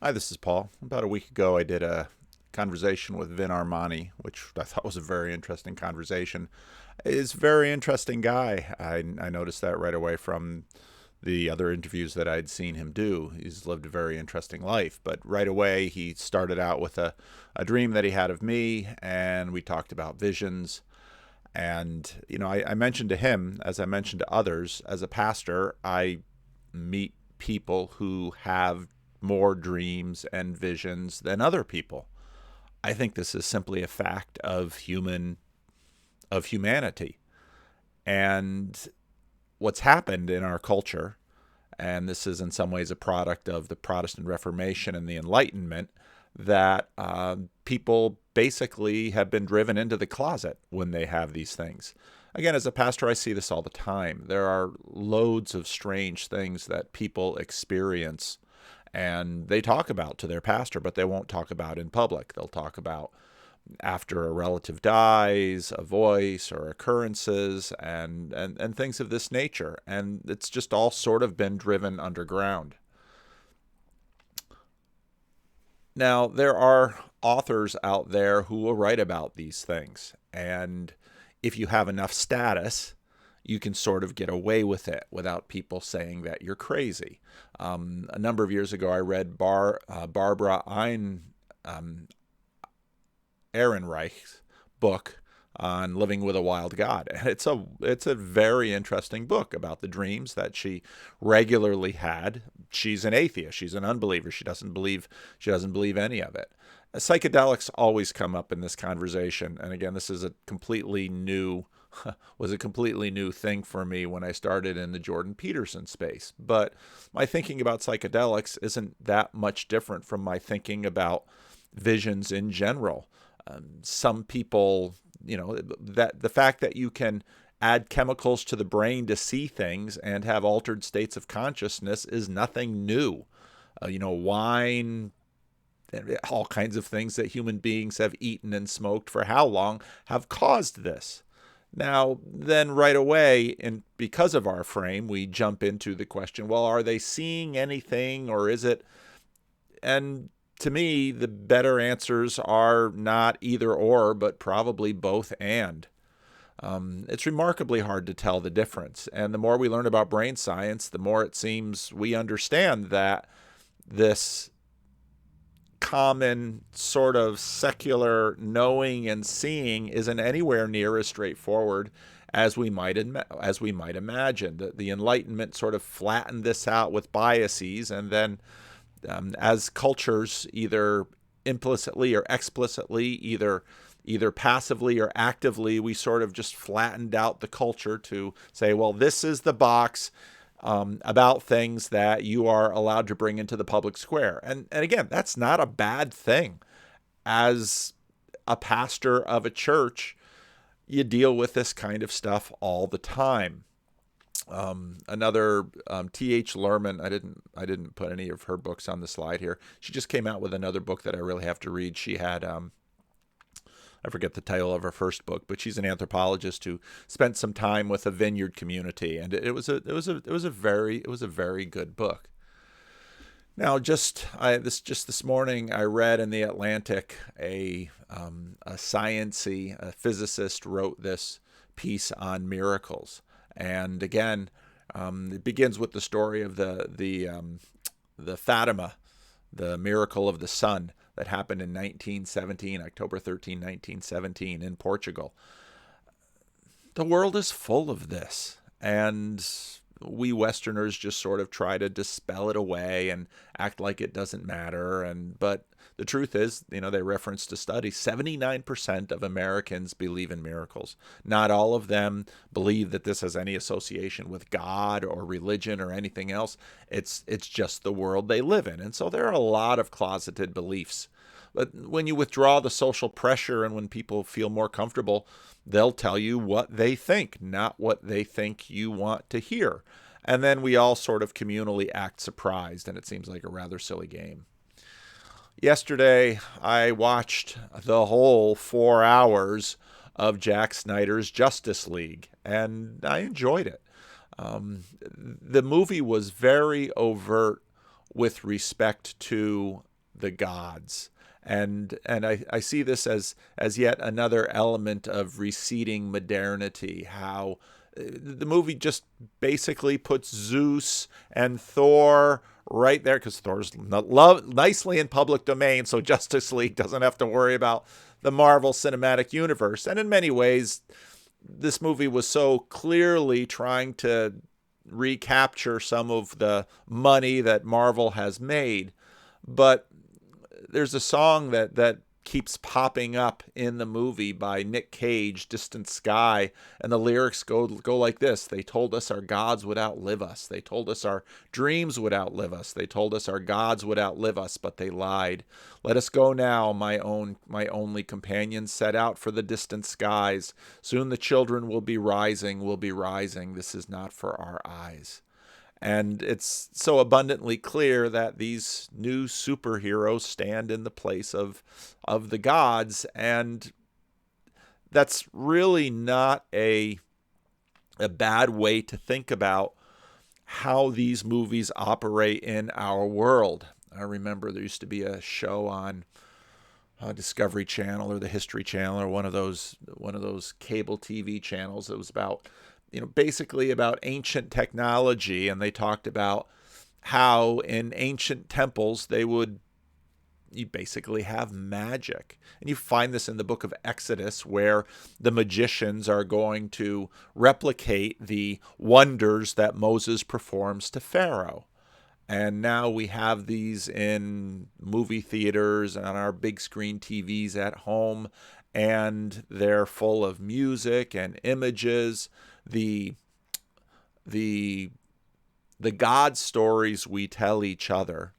Hi, this is Paul. About a week ago, I did a conversation with Vin Armani, which I thought was a very interesting conversation. He's a very interesting guy. I noticed that right away from the other interviews that I'd seen him do. He's lived a very interesting life. But right away, he started out with a dream that he had of me, and we talked about visions. And, I mentioned to him, as I mentioned to others, as a pastor, I meet people who have more dreams and visions than other people. I think this is simply a fact of humanity. And what's happened in our culture, and this is in some ways a product of the Protestant Reformation and the Enlightenment, that people basically have been driven into the closet when they have these things. Again, as a pastor, I see this all the time. There are loads of strange things that people experience and they talk about to their pastor, but they won't talk about in public. They'll talk about after a relative dies, a voice or occurrences, and things of this nature. And it's just all sort of been driven underground. Now, there are authors out there who will write about these things. And if you have enough status, you can sort of get away with it without people saying that you're crazy. A number of years ago, I read Barbara Ehrenreich's book on living with a wild god, and it's a very interesting book about the dreams that she regularly had. She's an atheist. She's an unbeliever. She doesn't believe any of it. Psychedelics always come up in this conversation, and again, this is a completely new was a completely new thing for me when I started in the Jordan Peterson space. But my thinking about psychedelics isn't that much different from my thinking about visions in general. Some people, that the fact that you can add chemicals to the brain to see things and have altered states of consciousness is nothing new. Wine, all kinds of things that human beings have eaten and smoked for how long have caused this. Now, then right away, and because of our frame, we jump into the question, well, are they seeing anything or is it? And to me, the better answers are not either or, but probably both and. It's remarkably hard to tell the difference. And the more we learn about brain science, the more it seems we understand that this common sort of secular knowing and seeing isn't anywhere near as straightforward as we might imagine. The Enlightenment sort of flattened this out with biases, and then as cultures either implicitly or explicitly, either passively or actively, we sort of just flattened out the culture to say, well, this is the box about things that you are allowed to bring into the public square. And again, that's not a bad thing. As a pastor of a church, you deal with this kind of stuff all the time. Another T.H. Lerman. I didn't put any of her books on the slide here. She just came out with another book that I really have to read. She had I forget the title of her first book, but she's an anthropologist who spent some time with a vineyard community, and it was a very good book. Now, just this morning, I read in the Atlantic a sciency a physicist wrote this piece on miracles, and again, it begins with the story of the Fatima, the miracle of the sun that happened in 1917, October 13, 1917, in Portugal. The world is full of this, and we Westerners just sort of try to dispel it away and act like it doesn't matter. But the truth is, they referenced a study: 79% of Americans believe in miracles. Not all of them believe that this has any association with God or religion or anything else. It's just the world they live in, and so there are a lot of closeted beliefs. But when you withdraw the social pressure and when people feel more comfortable, they'll tell you what they think, not what they think you want to hear. And then we all sort of communally act surprised, and it seems like a rather silly game. Yesterday, I watched the whole 4 hours of Jack Snyder's Justice League, and I enjoyed it. The movie was very overt with respect to the gods. And I see this as yet another element of receding modernity, how the movie just basically puts Zeus and Thor right there, because Thor's nicely in public domain, so Justice League doesn't have to worry about the Marvel Cinematic Universe. And in many ways, this movie was so clearly trying to recapture some of the money that Marvel has made. But there's a song that keeps popping up in the movie by Nick Cage, Distant Sky, and the lyrics go like this. They told us our gods would outlive us. They told us our dreams would outlive us. They told us our gods would outlive us, but they lied. Let us go now, my only companions, set out for the distant skies. Soon the children will be rising, This is not for our eyes. And it's so abundantly clear that these new superheroes stand in the place of the gods, and that's really not a bad way to think about how these movies operate in our world. I remember there used to be a show on Discovery Channel or the History Channel or one of those cable TV channels that was about, basically about ancient technology, and they talked about how in ancient temples you basically have magic. And you find this in the book of Exodus, where the magicians are going to replicate the wonders that Moses performs to Pharaoh. And now we have these in movie theaters and on our big screen TVs at home, and they're full of music and images. The God stories we tell each other,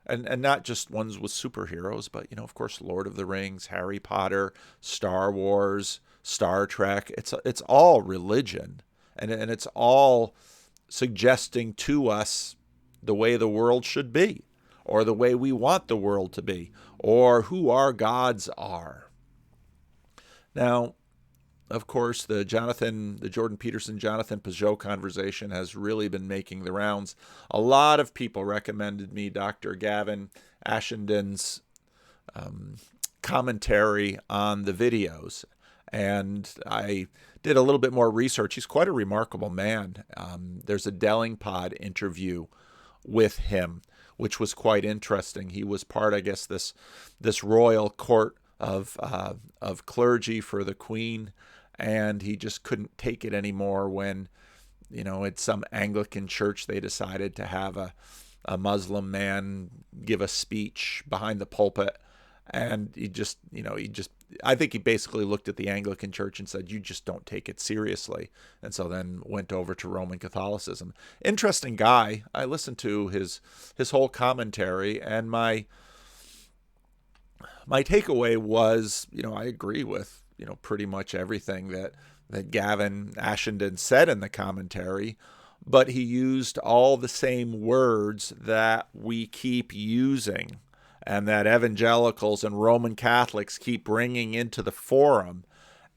and not just ones with superheroes, but of course, Lord of the Rings, Harry Potter, Star Wars, Star Trek. It's all religion, and it's all suggesting to us the way the world should be, or the way we want the world to be, or who our gods are. Now, of course, the Jordan Peterson, Jonathan Peugeot conversation has really been making the rounds. A lot of people recommended me Dr. Gavin Ashenden's commentary on the videos, and I did a little bit more research. He's quite a remarkable man. There's a Dellingpod interview with him, which was quite interesting. He was part, I guess, this royal court of clergy for the Queen, and he just couldn't take it anymore when, at some Anglican church they decided to have a Muslim man give a speech behind the pulpit, and I think he basically looked at the Anglican church and said, "You just don't take it seriously," and so then went over to Roman Catholicism. Interesting guy. I listened to his whole commentary, and my takeaway was, I agree with, pretty much everything that Gavin Ashenden said in the commentary, but he used all the same words that we keep using and that evangelicals and Roman Catholics keep bringing into the forum.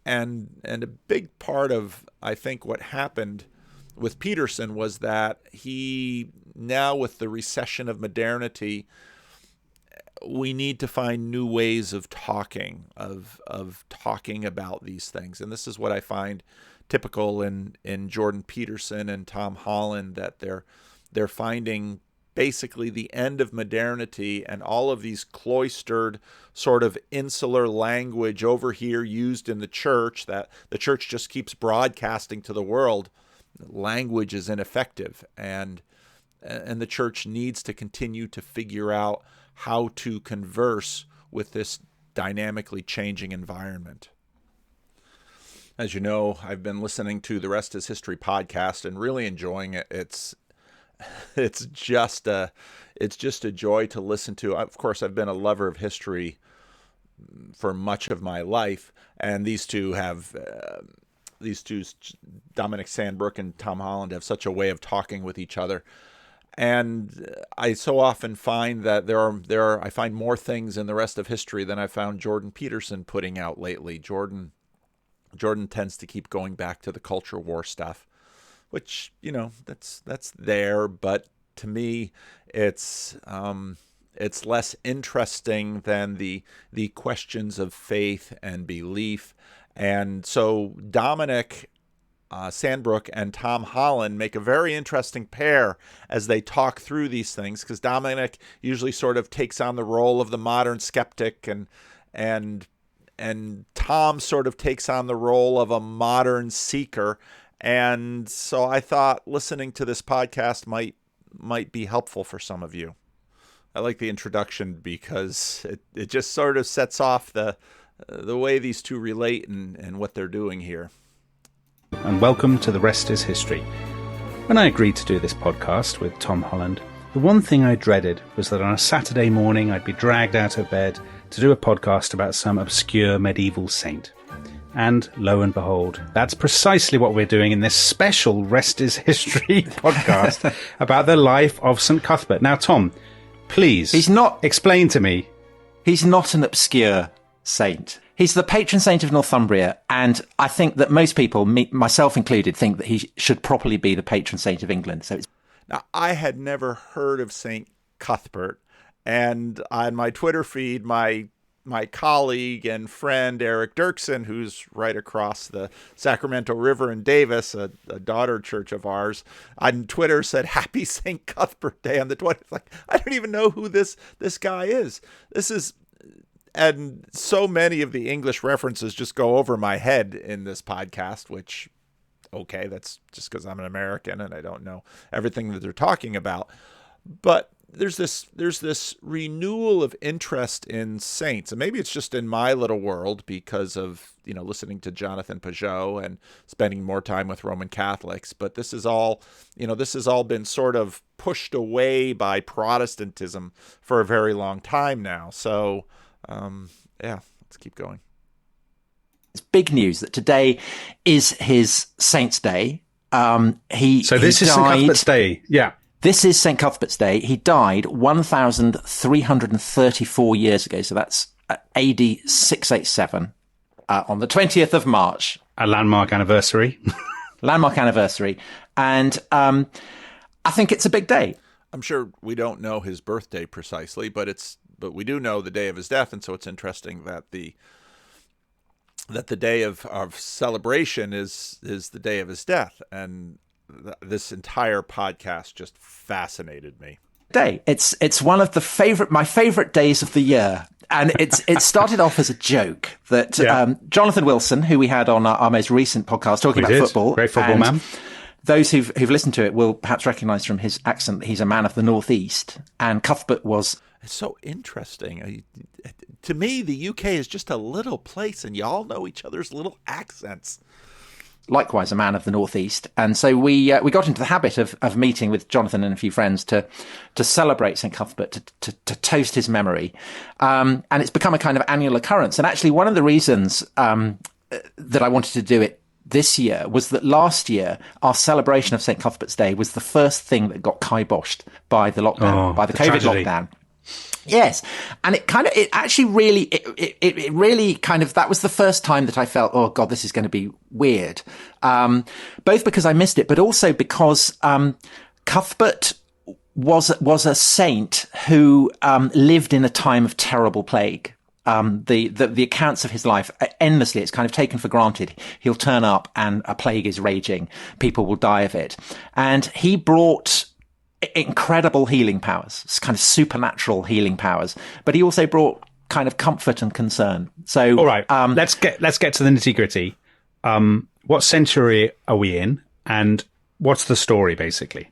And a big part of, I think, what happened with Peterson was that he, now with the recession of modernity, we need to find new ways of talking, of talking about these things. And this is what I find typical in Jordan Peterson and Tom Holland, that they're finding basically the end of modernity, and all of these cloistered sort of insular language over here used in the church that the church just keeps broadcasting to the world. Language is ineffective, and the church needs to continue to figure out how to converse with this dynamically changing environment. As you know, I've been listening to the Rest is History podcast and really enjoying it. It's just a joy to listen to. Of course, I've been a lover of history for much of my life, and these two, Dominic Sandbrook and Tom Holland, have such a way of talking with each other. And I so often find that I find more things in the Rest of History than I found Jordan Peterson putting out lately. Jordan tends to keep going back to the culture war stuff, which, that's there, but to me, it's less interesting than the questions of faith and belief. And so Dominic Sandbrook and Tom Holland make a very interesting pair as they talk through these things, because Dominic usually sort of takes on the role of the modern skeptic, and Tom sort of takes on the role of a modern seeker. And so I thought listening to this podcast might be helpful for some of you. I like the introduction because it just sort of sets off the way these two relate and what they're doing here. And welcome to The Rest is History. When I agreed to do this podcast with Tom Holland, the one thing I dreaded was that on a Saturday morning I'd be dragged out of bed to do a podcast about some obscure medieval saint. And lo and behold, that's precisely what we're doing in this special Rest is History podcast about the life of St. Cuthbert. Now, Tom, please explain to me. He's not an obscure saint. He's the patron saint of Northumbria, and I think that most people, myself included, think that he should properly be the patron saint of England. Now, I had never heard of St. Cuthbert, and on my Twitter feed, my colleague and friend Eric Dirksen, who's right across the Sacramento River in Davis, a daughter church of ours, on Twitter said, "Happy St. Cuthbert Day" on the 20th. Like, I don't even know who this guy is. And so many of the English references just go over my head in this podcast, which, okay, that's just because I'm an American and I don't know everything that they're talking about. But there's this renewal of interest in saints, and maybe it's just in my little world because of listening to Jonathan Pajot and spending more time with Roman Catholics. But this is all been sort of pushed away by Protestantism for a very long time now. So let's keep going. It's big news that today is his Saint's Day. This is St. Cuthbert's Day. Yeah. This is St. Cuthbert's Day. He died 1,334 years ago. So that's AD 687 on the 20th of March. A landmark anniversary. And I think it's a big day. I'm sure we don't know his birthday precisely, but we do know the day of his death. And so it's interesting that the day of celebration is the day of his death. And this entire podcast just fascinated me. It's one of my favorite days of the year, and it started off as a joke that Jonathan Wilson, who we had on our most recent podcast talking about football, great football man. Those who've listened to it will perhaps recognise from his accent that he's a man of the Northeast, and Cuthbert was. It's so interesting. To me, the UK is just a little place, and y'all know each other's little accents. Likewise, a man of the Northeast. And so we got into the habit of meeting with Jonathan and a few friends to celebrate St. Cuthbert, to toast his memory. And it's become a kind of annual occurrence. And actually, one of the reasons that I wanted to do it this year was that last year, our celebration of St. Cuthbert's Day was the first thing that got kiboshed by the lockdown, by the COVID tragedy. lockdown. Yes. And that was the first time that I felt, oh God, this is going to be weird. Both because I missed it, but also because, Cuthbert was a saint who, lived in a time of terrible plague. The accounts of his life endlessly, it's kind of taken for granted. He'll turn up and a plague is raging. People will die of it. And he brought incredible healing powers, kind of supernatural healing powers, but he also brought kind of comfort and concern. So, all right, let's get to the nitty gritty. What century are we in, and what's the story basically?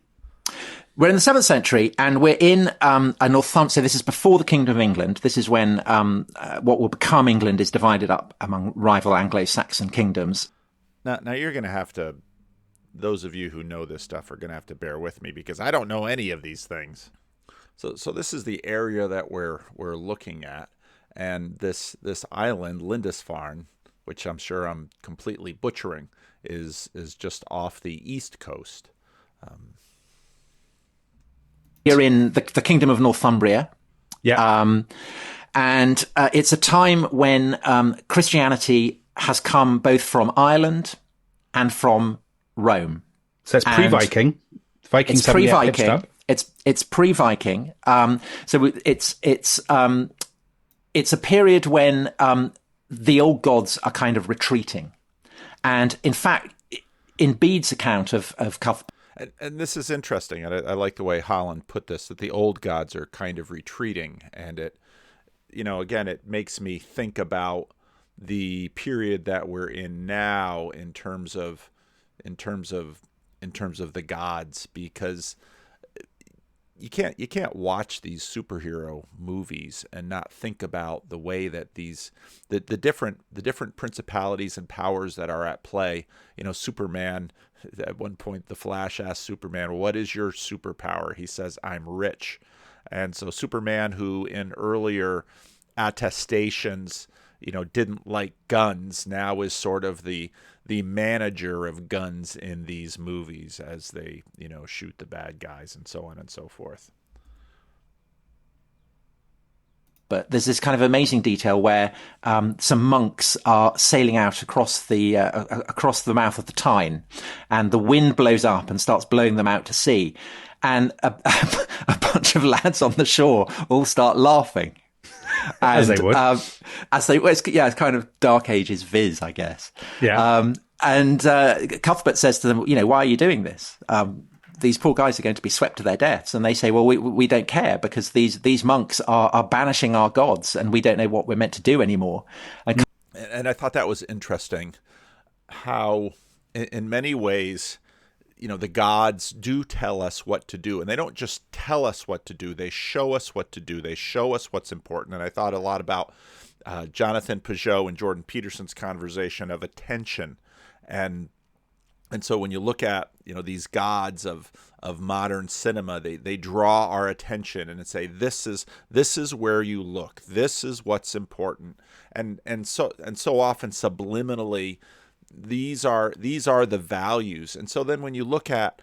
We're in the 7th century, and we're in a Northumbria. So this is before the Kingdom of England. This is when what will become England is divided up among rival Anglo-Saxon kingdoms. Now you're going to have to. Those of you who know this stuff are going to have to bear with me because I don't know any of these things. So this is the area that we're looking at, and this island, Lindisfarne, which I'm sure I'm completely butchering, is just off the east coast. You're in the Kingdom of Northumbria. Yeah. And it's a time when Christianity has come both from Ireland and from Rome. So it's pre-Viking. Vikings it's pre-Viking. It's pre-Viking. So it's a period when the old gods are kind of retreating, and in fact, in Bede's account of Cuthbert. And this is interesting, and I like the way Holland put this, that the old gods are kind of retreating, and it, again, it makes me think about the period that we're in now in terms of the gods, because you can't watch these superhero movies and not think about the way that the different principalities and powers that are at play. Superman, at one point the Flash asks Superman, "What is your superpower?" He says, "I'm rich." And so Superman, who in earlier attestations, didn't like guns, now is sort of the manager of guns in these movies as they, shoot the bad guys and so on and so forth. But there's this kind of amazing detail where some monks are sailing out across the mouth of the Tyne, and the wind blows up and starts blowing them out to sea, and a bunch of lads on the shore all start laughing. And, as they would. It's kind of Dark Ages viz, I guess. Yeah. And Cuthbert says to them, "Why are you doing this? These poor guys are going to be swept to their deaths." And they say, "Well, we don't care, because these monks are banishing our gods, and we don't know what we're meant to do anymore." And I thought that was interesting, how in many ways, the gods do tell us what to do, and they don't just tell us what to do, they show us what to do, they show us what's important. And I thought a lot about Jonathan Peugeot and Jordan Peterson's conversation of attention. And so when you look at, these gods of modern cinema, they draw our attention and say, this is where you look, this is what's important. And so often subliminally, these are the values. And so then when you look at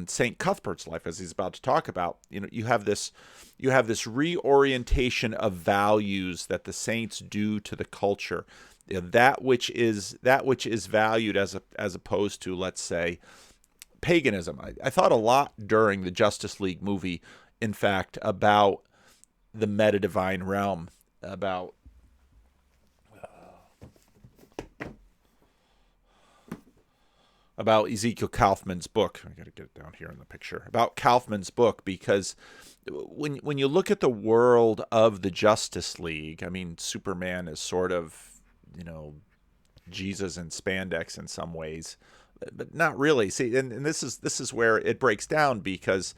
St. Cuthbert's life, as he's about to talk about, you have this reorientation of values that the saints do to the culture. That which is valued as opposed to, let's say, paganism. I thought a lot during the Justice League movie, in fact, about the meta-divine realm, about Ezekiel Kaufman's book. I got to get it down here in the picture. About Kaufman's book, because when you look at the world of the Justice League, I mean, Superman is sort of, Jesus in spandex in some ways, but not really. See, and this is where it breaks down, because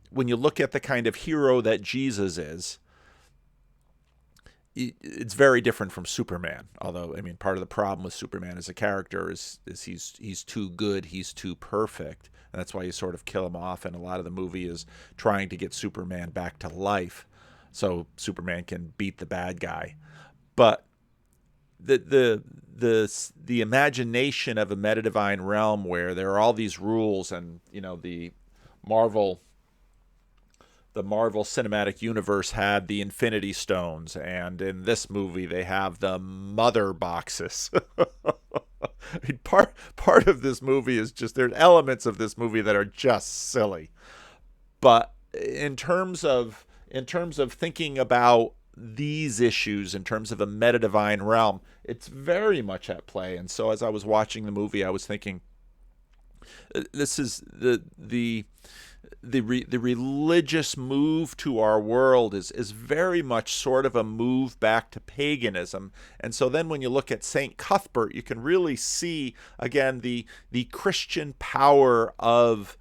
when you look at the kind of hero that Jesus is, it's very different from Superman. Although, I mean, part of the problem with Superman as a character is he's too good, he's too perfect, and that's why you sort of kill him off. And a lot of the movie is trying to get Superman back to life, so Superman can beat the bad guy. But the imagination of a meta-divine realm where there are all these rules, and the Marvel Cinematic Universe had the Infinity Stones, and in this movie they have the Mother Boxes. I mean, part of this movie is just, there's elements of this movie that are just silly, but in terms of thinking about these issues in terms of a meta-divine realm, it's very much at play. And so as I was watching the movie, I was thinking, this is the religious move to our world is very much sort of a move back to paganism. And so then when you look at St. Cuthbert, you can really see, again, the Christian power of,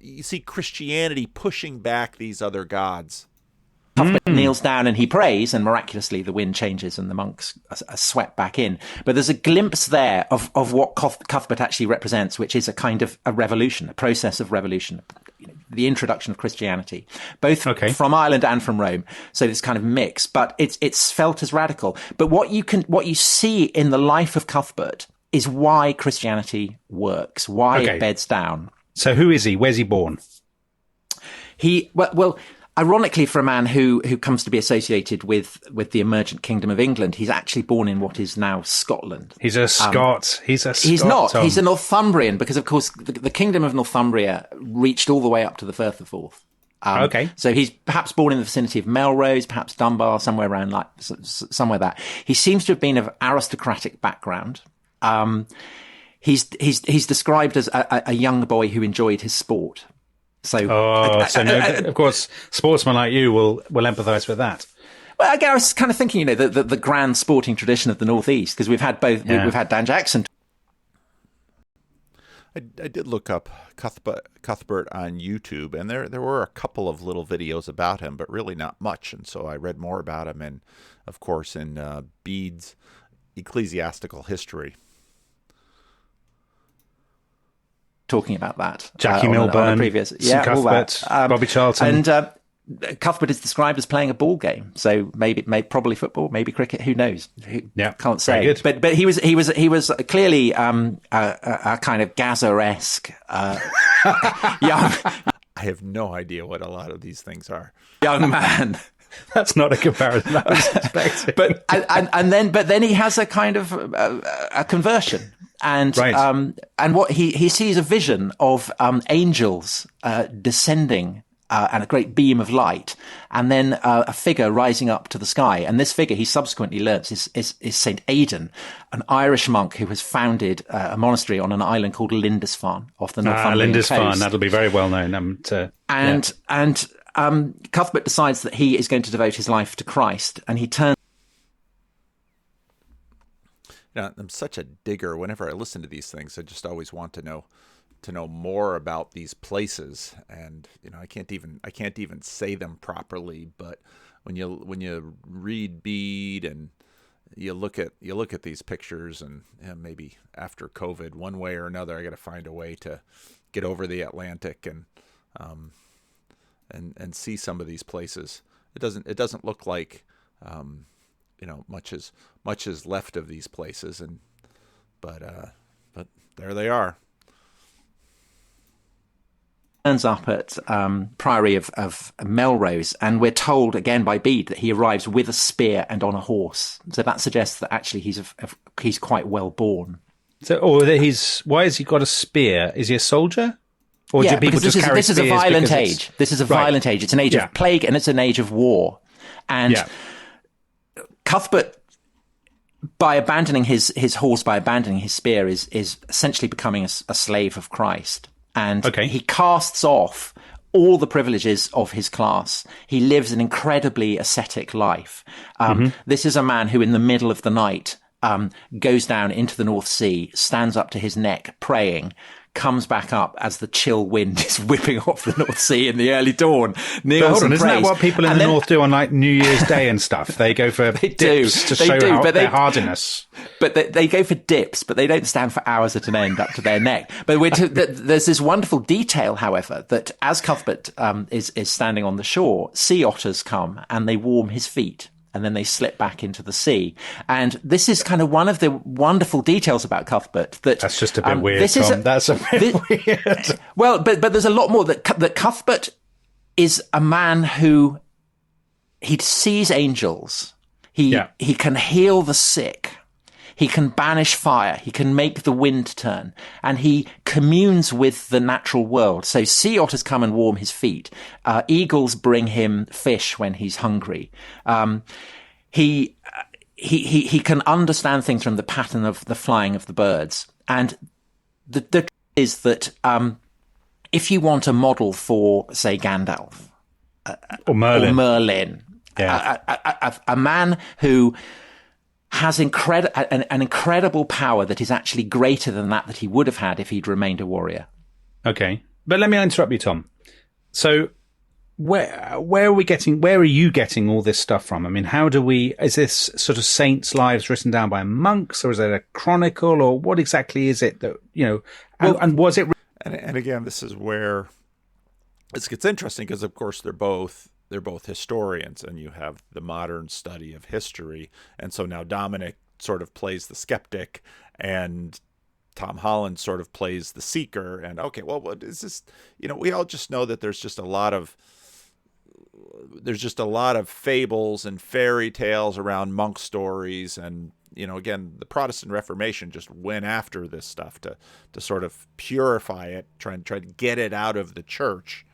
you see Christianity pushing back these other gods. Cuthbert kneels down and he prays, and miraculously the wind changes and the monks are swept back in. But there's a glimpse there of what Cuthbert actually represents, which is a kind of a revolution, a process of revolution, the introduction of Christianity, both from Ireland and from Rome. So this kind of mix, but it's felt as radical. But what you see in the life of Cuthbert is why Christianity works, why it beds down. So who is he? Where's he born? Ironically, for a man who comes to be associated with the emergent kingdom of England, he's actually born in what is now Scotland. He's a Scot. He's not. Tom. He's a Northumbrian, because, of course, the kingdom of Northumbria reached all the way up to the Firth of Forth. Okay. So he's perhaps born in the vicinity of Melrose, perhaps Dunbar, somewhere around somewhere that. He seems to have been of aristocratic background. He's described as a young boy who enjoyed his sport. So, of course, sportsmen like you will empathise with that. Well, again, I was kind of thinking, the grand sporting tradition of the Northeast, because we've had both. We've had Dan Jackson. I did look up Cuthbert on YouTube, and there were a couple of little videos about him, but really not much. And so I read more about him, and of course in Bede's Ecclesiastical History. Talking about that, Jackie Milburn, previous, Cuthbert, Bobby Charlton, and Cuthbert is described as playing a ball game, so probably football, maybe cricket. Who knows? Can't say. But he was clearly a kind of Gaza-esque young. I have no idea what a lot of these things are. Young man. That's not a comparison I was expecting. But then he has a kind of a conversion. And and what he sees a vision of angels descending and a great beam of light, and then a figure rising up to the sky. And this figure, he subsequently learns, is Saint Aidan, an Irish monk who has founded a monastery on an island called Lindisfarne off the Northumberland coast. Lindisfarne, that'll be very well known. Cuthbert decides that he is going to devote his life to Christ, and he turns. I'm such a digger. Whenever I listen to these things, I just always want to know more about these places, and I can't even say them properly. But when you read Bede and you look at these pictures, and maybe after COVID, one way or another, I got to find a way to get over the Atlantic and see some of these places. It doesn't look like much is left of these places, but there they are. Turns up at Priory of Melrose, and we're told again by Bede that he arrives with a spear and on a horse. So that suggests that actually he's quite well born. So, why has he got a spear? Is he a soldier? Or do people just carry spears? This is a violent age. This is a violent age. It's an age of plague, and it's an age of war. And Cuthbert, by abandoning his horse, by abandoning his spear, is essentially becoming a slave of Christ. And he casts off all the privileges of his class. He lives an incredibly ascetic life. This is a man who, in the middle of the night, goes down into the North Sea, stands up to his neck, praying, comes back up as the chill wind is whipping off the North Sea in the early dawn. Kneels and prays. Isn't that what people in the North do on like New Year's Day and stuff? They go for dips to show their hardiness. But they go for dips, but they don't stand for hours at an end up to their neck. But there's this wonderful detail, however, that as Cuthbert is standing on the shore, sea otters come and they warm his feet. And then they slip back into the sea. And this is kind of one of the wonderful details about Cuthbert. That's just a bit weird, Tom. That's a bit weird. Well, but there's a lot more. That Cuthbert is a man who he sees angels. He can heal the sick. He can banish fire. He can make the wind turn. And he communes with the natural world. So sea otters come and warm his feet. Eagles bring him fish when he's hungry. He can understand things from the pattern of the flying of the birds. And the truth is that if you want a model for, say, Gandalf or Merlin, a man who has an incredible power that is actually greater than that he would have had if he'd remained a warrior. Okay. But let me interrupt you, Tom. So where are you getting all this stuff from? I mean, is this sort of saints' lives written down by monks, or is it a chronicle, or what exactly is it that, and was it? And again, this is where this gets interesting, because of course they're both historians, and you have the modern study of history. And so now Dominic sort of plays the skeptic, and Tom Holland sort of plays the seeker. And what is this? We all just know that there's just a lot of fables and fairy tales around monk stories. And, again, the Protestant Reformation just went after this stuff to sort of purify it, try to get it out of the church.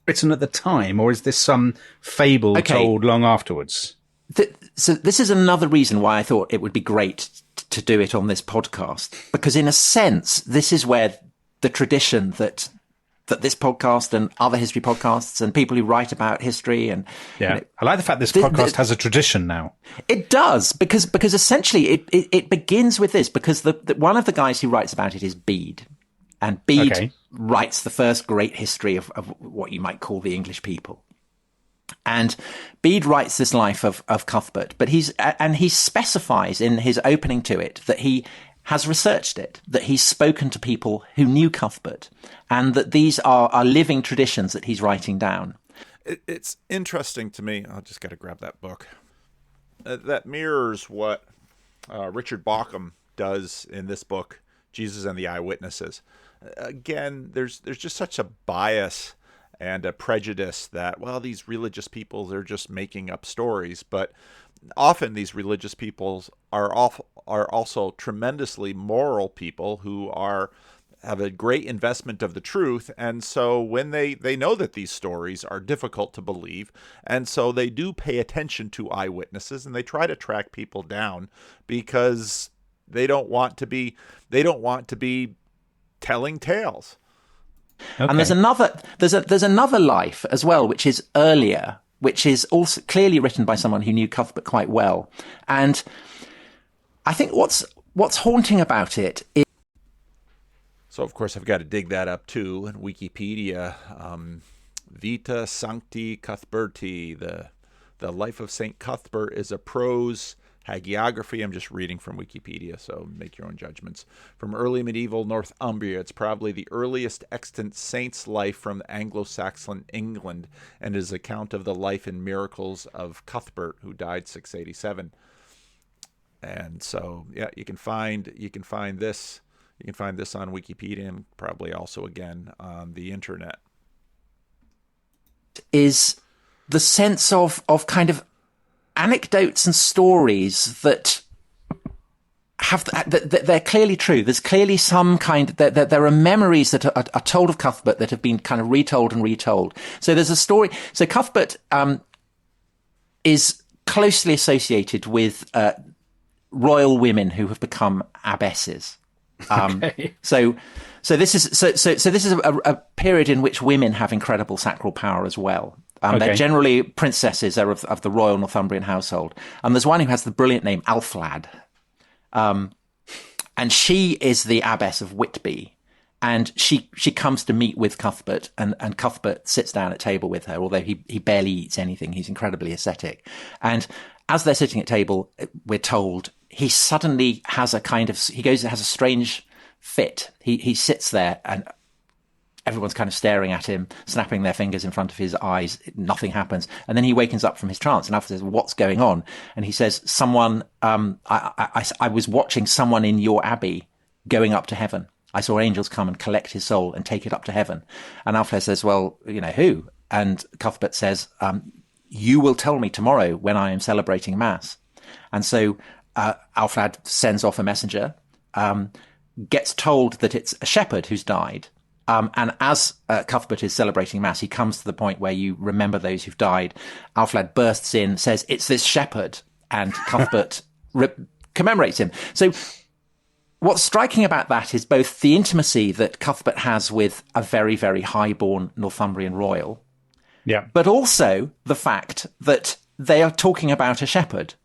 written at the time, or is this some fable told long afterwards? So this is another reason why I thought it would be great to do it on this podcast, because in a sense, this is where the tradition that this podcast and other history podcasts and people who write about history and I like the fact this podcast has a tradition now. It does, because essentially it begins with this, because one of the guys who writes about it is Bede, and Bede writes the first great history of what you might call the English people. And Bede writes this life of Cuthbert, but he specifies in his opening to it that he has researched it, that he's spoken to people who knew Cuthbert, and that these are living traditions that he's writing down. It's interesting to me. I'll just got to grab that book. That mirrors what Richard Bauckham does in this book, Jesus and the Eyewitnesses. Again, there's just such a bias and a prejudice that, well, these religious people, they're just making up stories. But often these religious peoples are also tremendously moral people who have a great investment of the truth. And so when they know that these stories are difficult to believe, and so they do pay attention to eyewitnesses, and they try to track people down because they don't want to be telling tales. Okay. And there's another life as well, which is earlier, which is also clearly written by someone who knew Cuthbert quite well. And I think what's haunting about it is... So, of course, I've got to dig that up, too, in Wikipedia. Vita Sancti Cuthberti, the life of St. Cuthbert, is a prose hagiography. I'm just reading from Wikipedia, so make your own judgments. From early medieval Northumbria, it's probably the earliest extant saint's life from Anglo-Saxon England, and is account of the life and miracles of Cuthbert, who died 687. And so, yeah, you can find this. You can find this on Wikipedia, and probably also again on the internet. Is the sense of kind of anecdotes and stories that they're clearly true. There's clearly some kind there are memories that are told of Cuthbert that have been kind of retold and retold. So there's a story. So Cuthbert is closely associated with royal women who have become abbesses. So this is a period in which women have incredible sacral power as well. They're generally princesses. They're of the royal Northumbrian household. And there's one who has the brilliant name Alflad. And she is the abbess of Whitby. And she comes to meet with Cuthbert, and Cuthbert sits down at table with her, although he barely eats anything. He's incredibly ascetic. And as they're sitting at table, we're told he suddenly has has a strange fit. He sits there and everyone's kind of staring at him, snapping their fingers in front of his eyes. Nothing happens. And then he wakens up from his trance, and Alfred says, "What's going on?" And he says, I was watching someone in your abbey going up to heaven. I saw angels come and collect his soul and take it up to heaven. And Alfred says, "Well, who?" And Cuthbert says, "You will tell me tomorrow when I am celebrating Mass." And so Alfred sends off a messenger, gets told that it's a shepherd who's died. And as Cuthbert is celebrating Mass, he comes to the point where you remember those who've died. Alfred bursts in, says, "It's this shepherd," and Cuthbert commemorates him. So what's striking about that is both the intimacy that Cuthbert has with a very, very high-born Northumbrian royal, but also the fact that they are talking about a shepherd.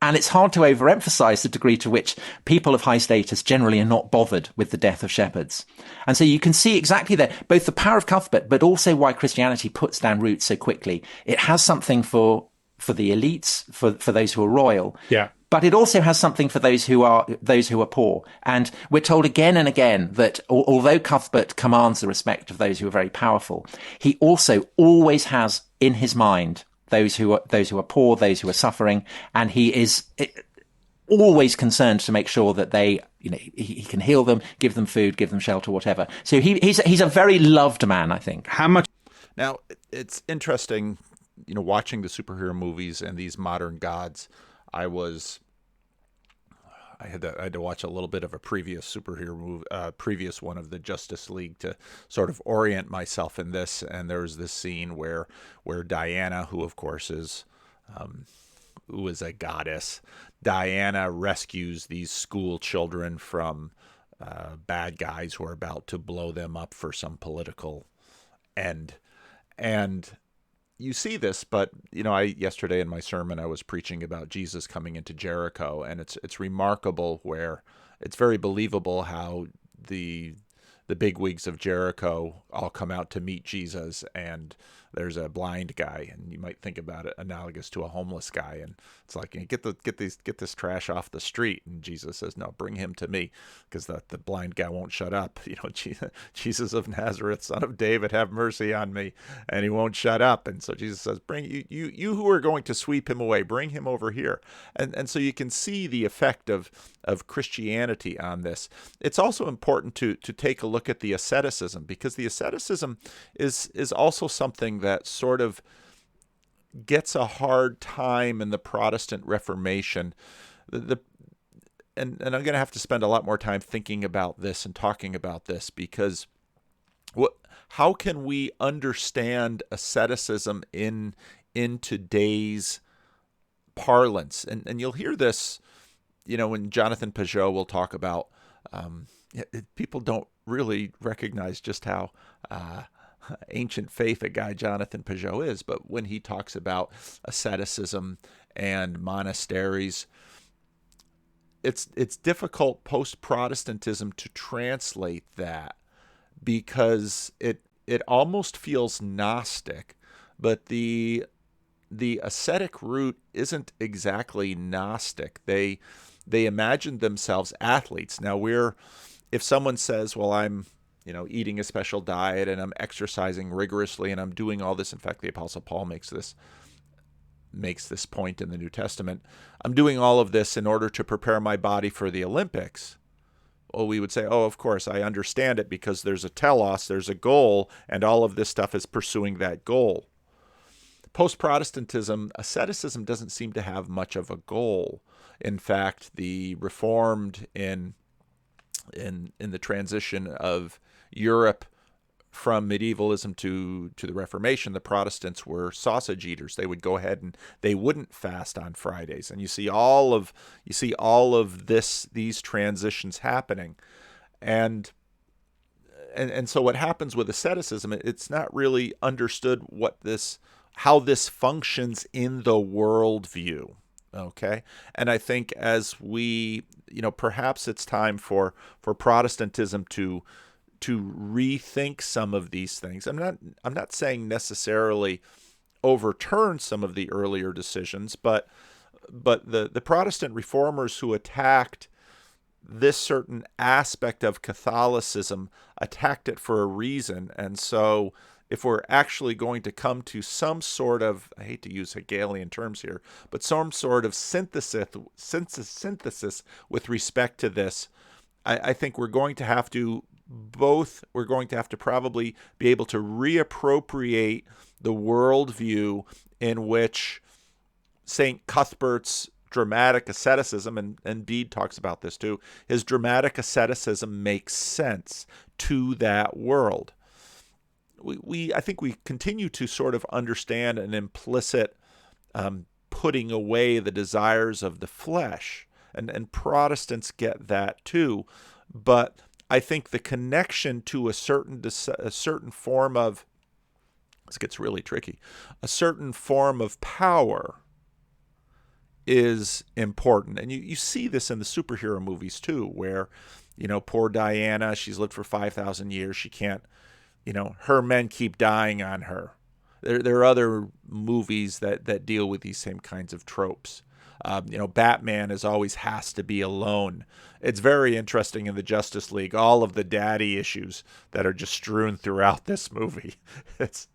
And it's hard to overemphasize the degree to which people of high status generally are not bothered with the death of shepherds. And so you can see exactly there, both the power of Cuthbert, but also why Christianity puts down roots so quickly. It has something for the elites, for those who are royal. Yeah. But it also has something for those who are poor. And we're told again and again that although Cuthbert commands the respect of those who are very powerful, he also always has in his mind those who are poor, those who are suffering, and he is always concerned to make sure that he can heal them, give them food, give them shelter, whatever. So he's a very loved man, I think. How much? Now it's interesting, watching the superhero movies and these modern gods. I was I had to watch a little bit of a previous superhero movie, previous one of the Justice League to sort of orient myself in this. And there was this scene where Diana, who of course is who is a goddess, Diana rescues these school children from bad guys who are about to blow them up for some political end. And you see this, but yesterday in my sermon I was preaching about Jesus coming into Jericho, and it's remarkable where it's very believable how the bigwigs of Jericho all come out to meet Jesus, and there's a blind guy, and you might think about it analogous to a homeless guy, and it's like, get this trash off the street, and Jesus says, no, bring him to me, because the blind guy won't shut up. Jesus of Nazareth, son of David, have mercy on me, and he won't shut up. And so Jesus says, bring you who are going to sweep him away, bring him over here. And so you can see the effect of Christianity on this. It's also important to take a look at the asceticism, because the asceticism is also something that sort of gets a hard time in the Protestant Reformation. And I'm going to have to spend a lot more time thinking about this and talking about this, because how can we understand asceticism in today's parlance? And you'll hear this, when Jonathan Peugeot will talk about, people don't really recognize just how ancient faith a guy Jonathan Peugeot is, but when he talks about asceticism and monasteries, it's difficult post-Protestantism to translate that, because it almost feels Gnostic, but the ascetic root isn't exactly Gnostic. They imagine themselves athletes. Now if someone says, well, I'm eating a special diet and I'm exercising rigorously and I'm doing all this. In fact, the Apostle Paul makes this point in the New Testament. I'm doing all of this in order to prepare my body for the Olympics. Well, we would say, oh, of course, I understand it, because there's a telos, there's a goal, and all of this stuff is pursuing that goal. Post-Protestantism, asceticism doesn't seem to have much of a goal. In fact, the Reformed in the transition of Europe from medievalism to the Reformation, the Protestants were sausage eaters. They would go ahead and they wouldn't fast on Fridays. And you see all of these transitions happening. And so what happens with asceticism, it's not really understood how this functions in the worldview. Okay. And I think as we, perhaps it's time for Protestantism to rethink some of these things. I'm not saying necessarily overturn some of the earlier decisions, but the Protestant reformers who attacked this certain aspect of Catholicism attacked it for a reason. And so if we're actually going to come to some sort of, I hate to use Hegelian terms here, but some sort of synthesis with respect to this, I think we're going to have to probably be able to reappropriate the worldview in which St. Cuthbert's dramatic asceticism, and Bede talks about this too, his dramatic asceticism makes sense to that world. I think we continue to sort of understand an implicit putting away the desires of the flesh, and Protestants get that too, but I think the connection to a certain form of, this gets really tricky, a certain form of power is important. And you see this in the superhero movies too, where, poor Diana, she's lived for 5,000 years. She can't, her men keep dying on her. There are other movies that deal with these same kinds of tropes. Batman always has to be alone. It's very interesting in the Justice League, all of the daddy issues that are just strewn throughout this movie. It's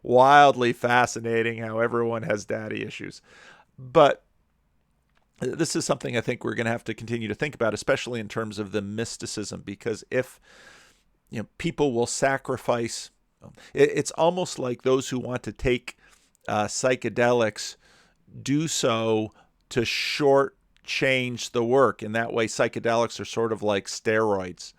wildly fascinating how everyone has daddy issues. But this is something I think we're going to have to continue to think about, especially in terms of the mysticism, because if people will sacrifice, it's almost like those who want to take psychedelics do so to short change the work. In that way, psychedelics are sort of like steroids.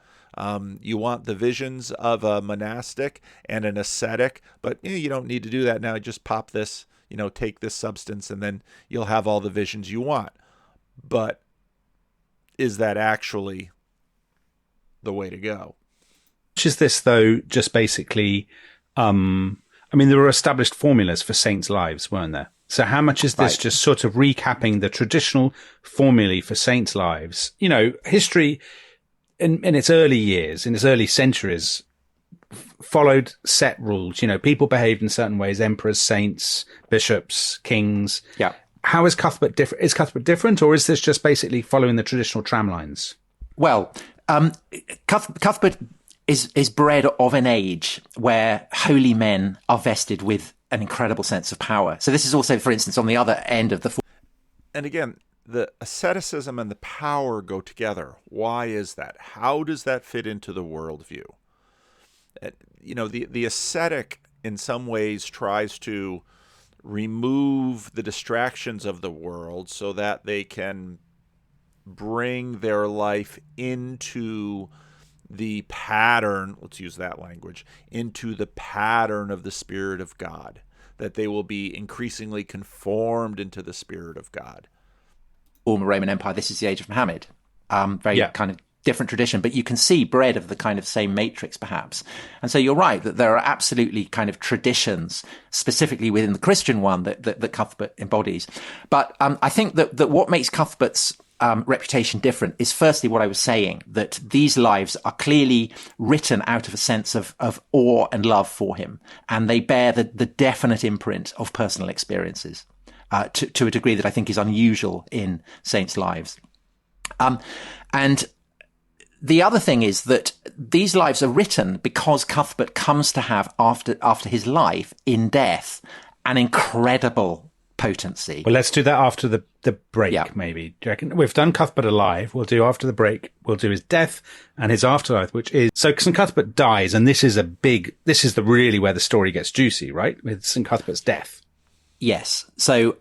You want the visions of a monastic and an ascetic, but you don't need to do that now. Just pop this, take this substance, and then you'll have all the visions you want. But is that actually the way to go? Which is this, though, just basically, there were established formulas for saints' lives, weren't there? So how much is this just sort of recapping the traditional formulae for saints' lives? History in its early years, in its early centuries, followed set rules. People behaved in certain ways: emperors, saints, bishops, kings. Yeah. How is Cuthbert different? Is Cuthbert different, or is this just basically following the traditional tramlines? Well, Cuthbert is bred of an age where holy men are vested with an incredible sense of power. So this is also, for instance, on the other end of the... And again, the asceticism and the power go together. Why is that? How does that fit into the worldview? The ascetic in some ways tries to remove the distractions of the world so that they can bring their life into the pattern, let's use that language, into the pattern of the Spirit of God, that they will be increasingly conformed into the Spirit of God. Former Roman Empire, this is the age of Muhammad. Very kind of different tradition, but you can see bred of the kind of same matrix, perhaps. And so you're right that there are absolutely kind of traditions, specifically within the Christian one, that Cuthbert embodies. But I think that what makes Cuthbert's reputation different is firstly what I was saying, that these lives are clearly written out of a sense of awe and love for him, and they bear the definite imprint of personal experiences to a degree that I think is unusual in saints' lives. And the other thing is that these lives are written because Cuthbert comes to have, after his life in death, an incredible potency. Well, let's do that after the break, maybe. Do you reckon? We've done Cuthbert alive. We'll do after the break. We'll do his death and his afterlife, which is... So St. Cuthbert dies, and this is really where the story gets juicy, right? With St. Cuthbert's death. Yes. So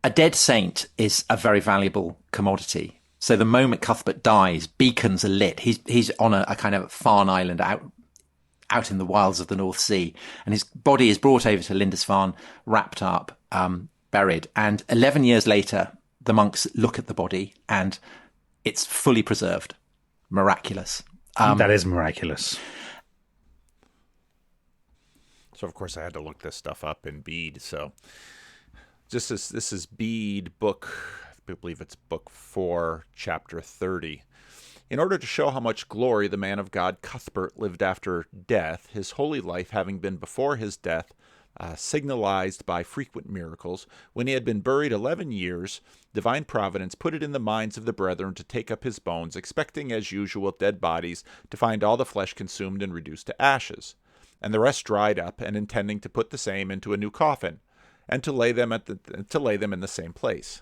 a dead saint is a very valuable commodity. So the moment Cuthbert dies, beacons are lit. He's on a kind of Farne Island out in the wilds of the North Sea, and his body is brought over to Lindisfarne, wrapped up, buried. And 11 years later, the monks look at the body, and it's fully preserved. Miraculous. That is miraculous. So, of course, I had to look this stuff up in Bede. So, this is Bede book, I believe it's book 4, chapter 30. In order to show how much glory the man of God Cuthbert lived after death, his holy life having been before his death, signalized by frequent miracles, when he had been buried 11 years, divine providence put it in the minds of the brethren to take up his bones, expecting as usual dead bodies to find all the flesh consumed and reduced to ashes, and the rest dried up, and intending to put the same into a new coffin, and to lay them in the same place,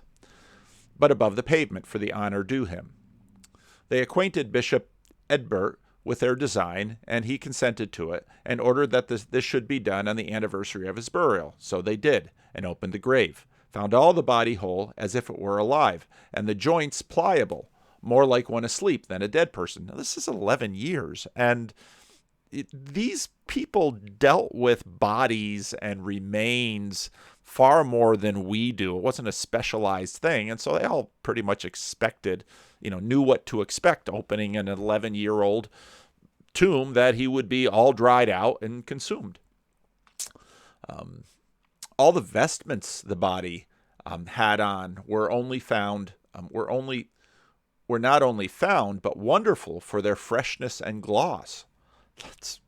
but above the pavement, for the honor due him. They acquainted Bishop Edbert with their design, and he consented to it, and ordered that this should be done on the anniversary of his burial. So they did, and opened the grave, found all the body whole, as if it were alive, and the joints pliable, more like one asleep than a dead person. Now, this is 11 years, and these people dealt with bodies and remains far more than we do. It wasn't a specialized thing, and so they all pretty much expected, knew what to expect, opening an 11-year-old tomb, that he would be all dried out and consumed. All the vestments the body had on were not only found, but wonderful for their freshness and gloss. That's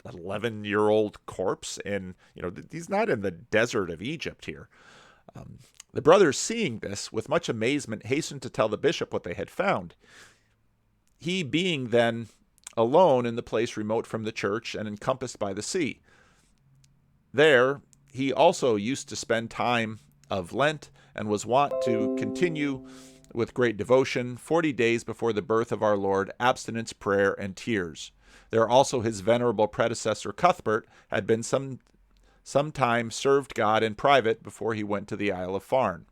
an 11-year-old corpse, and he's not in the desert of Egypt here. The brothers, seeing this, with much amazement, hastened to tell the bishop what they had found. He being then alone in the place remote from the church and encompassed by the sea. There he also used to spend time of Lent, and was wont to continue with great devotion 40 days before the birth of our Lord, abstinence, prayer, and tears. There also his venerable predecessor Cuthbert had been some time served God in private before he went to the Isle of Farne.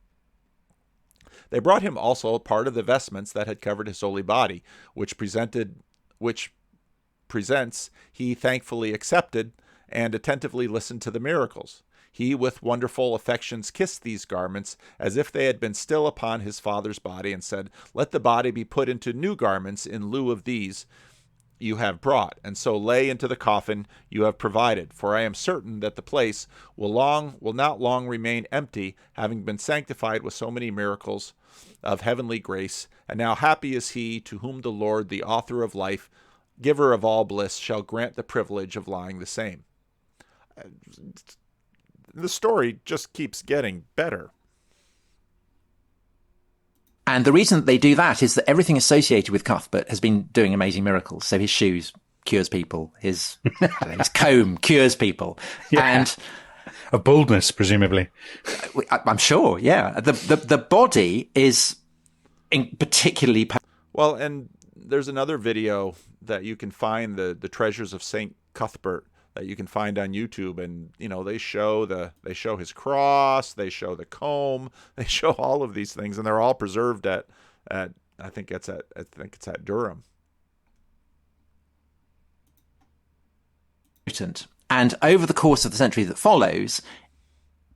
They brought him also part of the vestments that had covered his holy body, which presents he thankfully accepted, and attentively listened to the miracles. He with wonderful affections kissed these garments, as if they had been still upon his father's body, and said, "Let the body be put into new garments in lieu of these you have brought, and so lay into the coffin you have provided. For I am certain that the place will not long remain empty, having been sanctified with so many miracles of heavenly grace. And now happy is he to whom the Lord, the author of life, giver of all bliss, shall grant the privilege of lying the same." The story just keeps getting better. And the reason that they do that is that everything associated with Cuthbert has been doing amazing miracles. So his shoes cures people, his comb cures people, and a baldness, presumably. I'm sure, yeah. The body is particularly well, and there's another video that you can find, the treasures of Saint Cuthbert, that you can find on YouTube, and they show his cross, they show the comb, they show all of these things, and they're all preserved at I think it's at Durham. And over the course of the century that follows,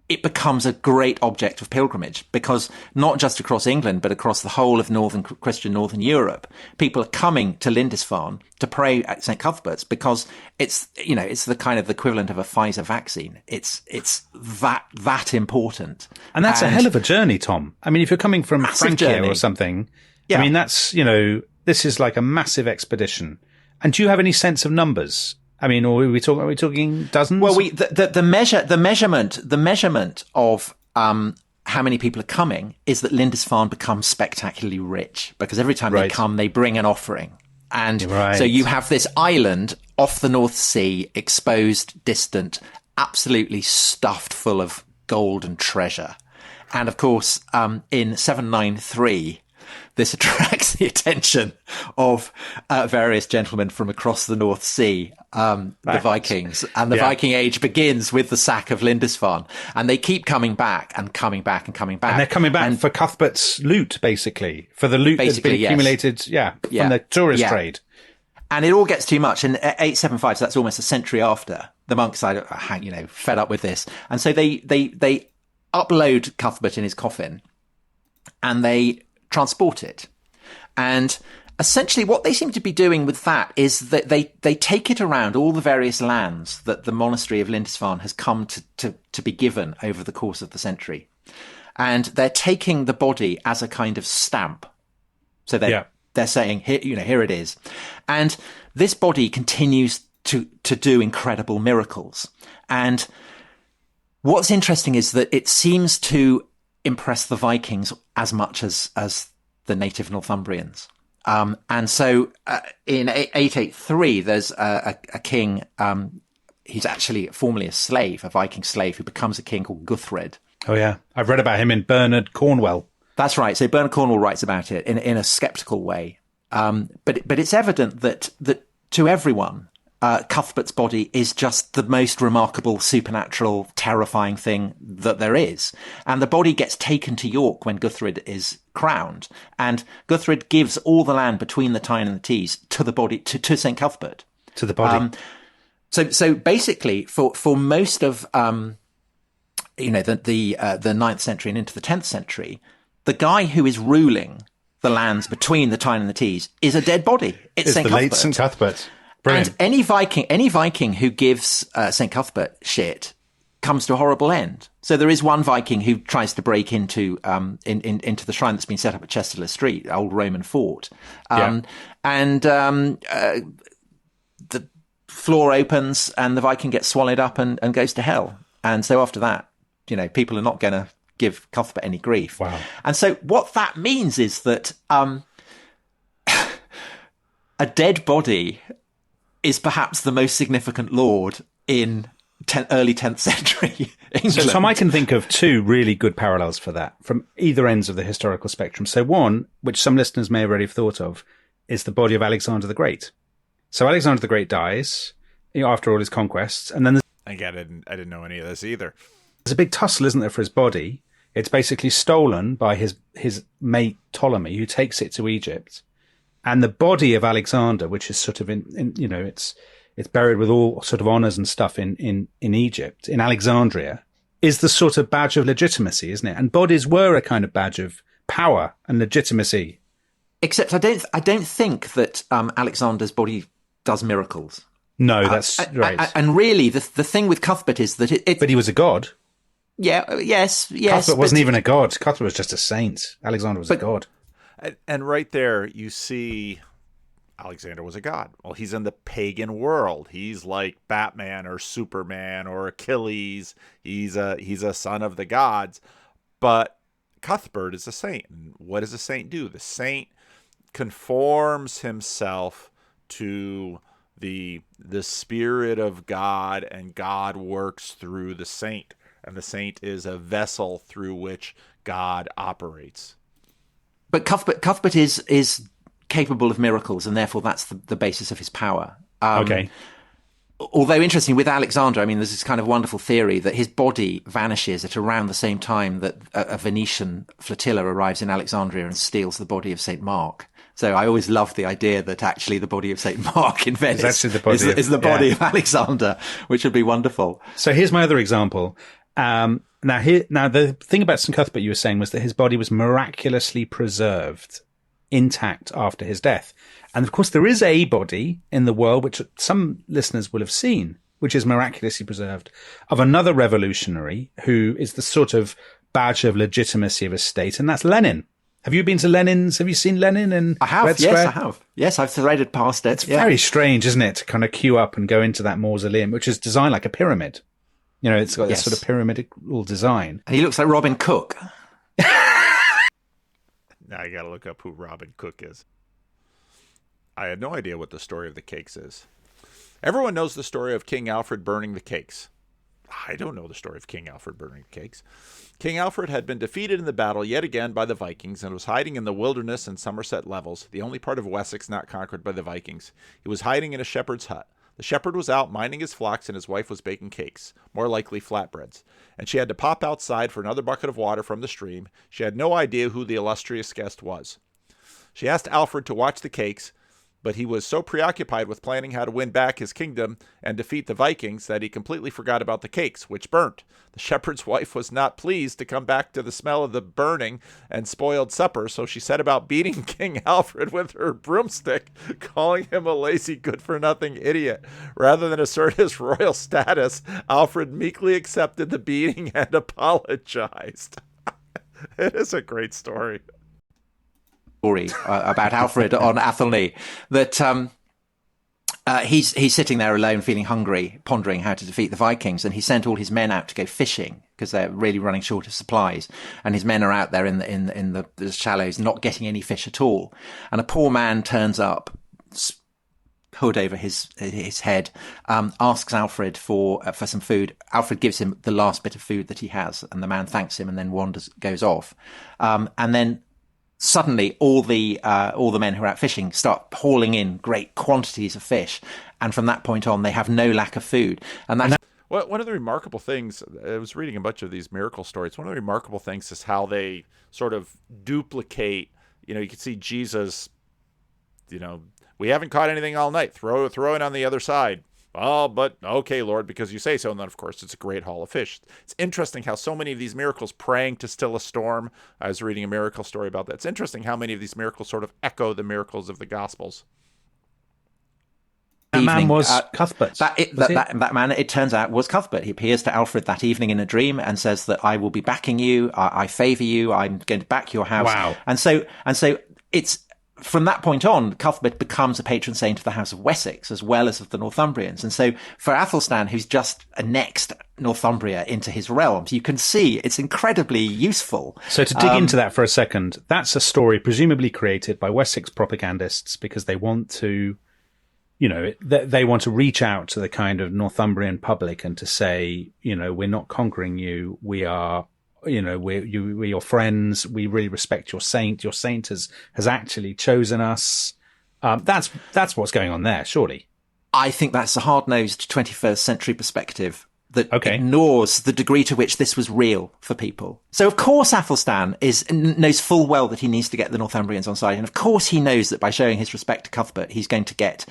it becomes a great object of pilgrimage, because not just across England, but across the whole of Christian Northern Europe, people are coming to Lindisfarne to pray at St. Cuthbert's, because it's the kind of the equivalent of a Pfizer vaccine. It's that important. And that's a hell of a journey, Tom. I mean, if you're coming from Francia or something, yeah. I mean, that's, this is like a massive expedition. And do you have any sense of numbers? I mean, or are we talking dozens? Well, the measurement of how many people are coming is that Lindisfarne becomes spectacularly rich, because every time they come, they bring an offering. And so you have this island off the North Sea, exposed, distant, absolutely stuffed full of gold and treasure. And of course, in 793, this attracts the attention of various gentlemen from across the North Sea, the Vikings. And the Viking Age begins with the sack of Lindisfarne. And they keep coming back and coming back and coming back. And they're coming back for Cuthbert's loot, basically. For the loot that's been accumulated, from the tourist trade. And it all gets too much. And 875, so that's almost a century after, the monks are, fed up with this. And so they upload Cuthbert in his coffin, and they transport it. And essentially what they seem to be doing with that is that they take it around all the various lands that the monastery of Lindisfarne has come to be given over the course of the century. And they're taking the body as a kind of stamp. So they're saying, here it is. And this body continues to do incredible miracles. And what's interesting is that it seems to impress the Vikings as much as the native Northumbrians. And so in 883, there's a king, he's actually formerly a slave, a Viking slave, who becomes a king called Guthred. Oh, yeah. I've read about him in Bernard Cornwell. That's right. So Bernard Cornwell writes about it in a skeptical way. But it's evident that to everyone, Cuthbert's body is just the most remarkable, supernatural, terrifying thing that there is. And the body gets taken to York when Guthred is crowned. And Guthred gives all the land between the Tyne and the Tees to the body, to St. Cuthbert. To the body. So basically, for most of, the 9th century and into the 10th century, the guy who is ruling the lands between the Tyne and the Tees is a dead body. It's St. the Cuthbert. late St. Cuthbert. Brilliant. And any Viking who gives St. Cuthbert shit comes to a horrible end. So there is one Viking who tries to break into the shrine that's been set up at Chester Street, old Roman fort. And the floor opens and the Viking gets swallowed up and goes to hell. And so after that, people are not going to give Cuthbert any grief. Wow. And so what that means is that a dead body is perhaps the most significant lord in early 10th century England. So, Tom, I can think of two really good parallels for that from either ends of the historical spectrum. So one, which some listeners may have already thought of, is the body of Alexander the Great. So Alexander the Great dies after all his conquests, and then I didn't know any of this either. There's a big tussle, isn't there, for his body? It's basically stolen by his mate Ptolemy, who takes it to Egypt. And the body of Alexander, which is sort of it's buried with all sort of honors and stuff in Egypt, in Alexandria, is the sort of badge of legitimacy, isn't it? And bodies were a kind of badge of power and legitimacy. Except I don't think that Alexander's body does miracles. No, that's right. And really, the thing with Cuthbert is that But he was a god. Yeah, yes. Cuthbert wasn't even a god. Cuthbert was just a saint. Alexander was a god. And right there, you see Alexander was a god. Well, he's in the pagan world. He's like Batman or Superman or Achilles. He's a son of the gods. But Cuthbert is a saint. And what does a saint do? The saint conforms himself to the spirit of God, and God works through the saint. And the saint is a vessel through which God operates. But Cuthbert is capable of miracles, and therefore that's the basis of his power. Okay. Although interesting, with Alexander, I mean, there's this kind of wonderful theory that his body vanishes at around the same time that a Venetian flotilla arrives in Alexandria and steals the body of St. Mark. So I always loved the idea that actually the body of St. Mark in Venice is the body of Alexander, which would be wonderful. So here's my other example. Now the thing about St. Cuthbert you were saying was that his body was miraculously preserved intact after his death. And of course, there is a body in the world, which some listeners will have seen, which is miraculously preserved, of another revolutionary who is the sort of badge of legitimacy of a state, and that's Lenin. Have you been to Lenin's? Have you seen Lenin in I have, Red yes, Square? I have. Yes, I've threaded past it. It's very strange, isn't it, to kind of queue up and go into that mausoleum, which is designed like a pyramid. You know, it's got this sort of pyramidal design. And he looks like Robin Cook. Now you got to look up who Robin Cook is. I had no idea what the story of the cakes is. Everyone knows the story of King Alfred burning the cakes. I don't know the story of King Alfred burning the cakes. King Alfred had been defeated in the battle yet again by the Vikings and was hiding in the wilderness in Somerset Levels, the only part of Wessex not conquered by the Vikings. He was hiding in a shepherd's hut. The shepherd was out minding his flocks and his wife was baking cakes, more likely flatbreads, and she had to pop outside for another bucket of water from the stream. She had no idea who the illustrious guest was. She asked Alfred to watch the cakes, but he was so preoccupied with planning how to win back his kingdom and defeat the Vikings that he completely forgot about the cakes, which burnt. The shepherd's wife was not pleased to come back to the smell of the burning and spoiled supper, so she set about beating King Alfred with her broomstick, calling him a lazy, good-for-nothing idiot. Rather than assert his royal status, Alfred meekly accepted the beating and apologized. It is a great story. Story about Alfred on Athelney, that he's sitting there alone, feeling hungry, pondering how to defeat the Vikings, and he sent all his men out to go fishing because they're really running short of supplies. And his men are out there in the shallows, not getting any fish at all. And a poor man turns up, hood over his head, asks Alfred for some food. Alfred gives him the last bit of food that he has, and the man thanks him and then goes off. And then suddenly all the men who are out fishing start hauling in great quantities of fish. And from that point on, they have no lack of food. And that's one of the remarkable things, I was reading a bunch of these miracle stories. One of the remarkable things is how they sort of duplicate, you can see Jesus, we haven't caught anything all night. Throw it on the other side. Oh, but okay, Lord, because you say so. And then, of course, it's a great haul of fish. It's interesting how so many of these miracles, praying to still a storm. I was reading a miracle story about that. It's interesting how many of these miracles sort of echo the miracles of the Gospels. That man was Cuthbert. That man, it turns out, was Cuthbert. He appears to Alfred that evening in a dream and says that I will be backing you. I favour you. I'm going to back your house. Wow. And so it's, from that point on, Cuthbert becomes a patron saint of the House of Wessex as well as of the Northumbrians. And so for Athelstan, who's just annexed Northumbria into his realms, you can see it's incredibly useful. So to dig into that for a second, that's a story presumably created by Wessex propagandists because they want to, they want to reach out to the kind of Northumbrian public and to say, we're not conquering you. We are, we're your friends. We really respect your saint. Your saint has actually chosen us. That's what's going on there, surely. I think that's a hard-nosed 21st century perspective. that ignores the degree to which this was real for people. So of course Athelstan knows full well that he needs to get the Northumbrians on side. And of course he knows that by showing his respect to Cuthbert, he's going to get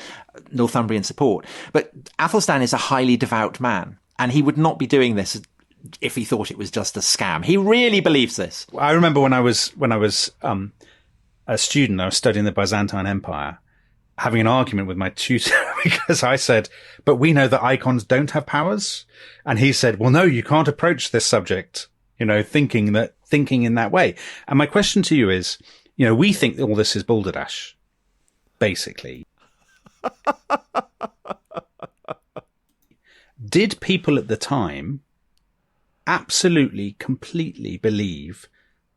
Northumbrian support. But Athelstan is a highly devout man, and he would not be doing this if he thought it was just a scam. He really believes this. I remember when I was a student, I was studying the Byzantine Empire, having an argument with my tutor because I said, but we know that icons don't have powers. And he said, well, no, you can't approach this subject, thinking in that way. And my question to you is, we think that all this is balderdash, basically. Did people at the time absolutely, completely believe